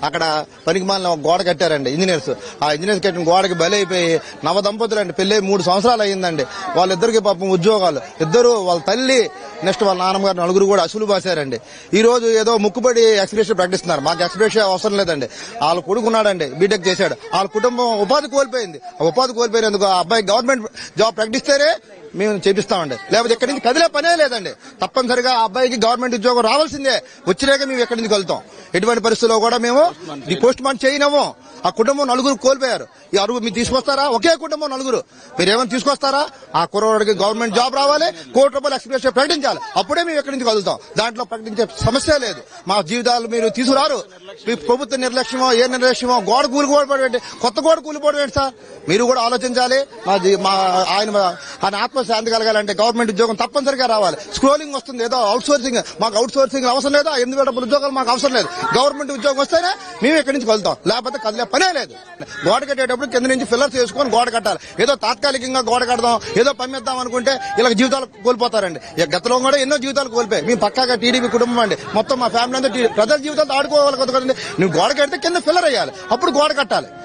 అక్కడ పనికిమాలిన ఒక గోడ కట్టారండి ఇంజనీర్స్. ఆ ఇంజనీర్స్ కట్టిన గోడకి బలి అయిపోయి నవదంపతులు అండి, పెళ్లి 3 సంవత్సరాలు అయ్యిందండి. వాళ్ళిద్దరికి పాపం ఉద్యోగాలు, ఇద్దరు వాళ్ళ తల్లి నెక్స్ట్ వాళ్ళ నాన్నగారు నలుగురు కూడా అసలు బాసారండి. ఈ రోజు ఏదో ముక్కుబడి ఎక్స్ప్రెషన్ ప్రకటిస్తున్నారు. మాకు ఎక్స్ప్రెషన్ అవసరం లేదండి. వాళ్ళ కొడుకున్నాడండి, బీటెక్ చేశాడు. వాళ్ళ కుటుంబం ఉపాధి కోల్పోయింది. ఆ ఉపాధి కోల్పోయినందుకు ఆ అబ్బాయి గవర్నమెంట్ జాబ్ ప్రకటిస్తేనే మేము చేపిస్తామండి, లేకపోతే ఇక్కడి నుంచి కదిలే పనే లేదండి. తప్పనిసరిగా ఆ అబ్బాయికి గవర్నమెంట్ ఉద్యోగం రావాల్సిందే. వచ్చినాక మేము ఎక్కడి నుంచి కలుతాం. ఎటువంటి పరిస్థితుల్లో కూడా మేము ఈ పోస్ట్ మార్టం చేయనము. ఆ కుటుంబం నలుగురు కోల్పోయారు. ఈ అరువు మీరు తీసుకొస్తారా? ఒకే కుటుంబం నలుగురు మీరేమైనా తీసుకొస్తారా? ఆ కుర్రవాడికి గవర్నమెంట్ జాబ్ రావాలి, ₹1,00,00,000 ఎక్స్ప్రెస్ ప్రకటించాలి. అప్పుడే మేము ఎక్కడి నుంచి కలుగుతాం. దాంట్లో ప్రకటించే సమస్య లేదు. మా జీవితాలు మీరు తీసుకురారు. మీ ప్రభుత్వ నిర్లక్ష్యమో ఏ నిర్లక్ష్యమో గోడ కూలిపోవడం, కొత్త గోడ కూలిపోవడం ఏంటి సార్? మీరు కూడా ఆలోచించాలి. ఆయన ఆత్మశాంతి కలగాలంటే గవర్నమెంట్ ఉద్యోగం తప్పనిసరిగా రావాలి. స్క్రోలింగ్ వస్తుంది, ఏదో అవుట్ సోర్సింగ్. మాకు అవుట్ సోర్సింగ్ అవసరం లేదు. 8,000 ఉద్యోగాలు మాకు అవసరం లేదు. గవర్నమెంట్ ఉద్యోగం వస్తేనే మేము ఎక్కడి నుంచి కలుతాం, లేకపోతే కదిలే పనే లేదు. గోడ కట్టేటప్పుడు కింద నుంచి ఫిల్లర్స్ వేసుకొని గోడ కట్టాలి. ఏదో తాత్కాలికంగా గోడ కడదాం, ఏదో పమ్మిద్దాం అనుకుంటే ఇలా జీవితాలు కోల్పోతారండి. గతంలో కూడా ఎన్నో జీవితాలు కోల్పోయి మేము పక్కాగా టీడీపీ కుటుంబం అండి. మొత్తం మా ఫ్యామిలీ అంతా ప్రజల జీవితాలతో ఆడుకోవాలి కదండి. నువ్వు గోడ కడితే కింద ఫిల్లర్ వేయాలి, అప్పుడు గోడ కట్టాలి.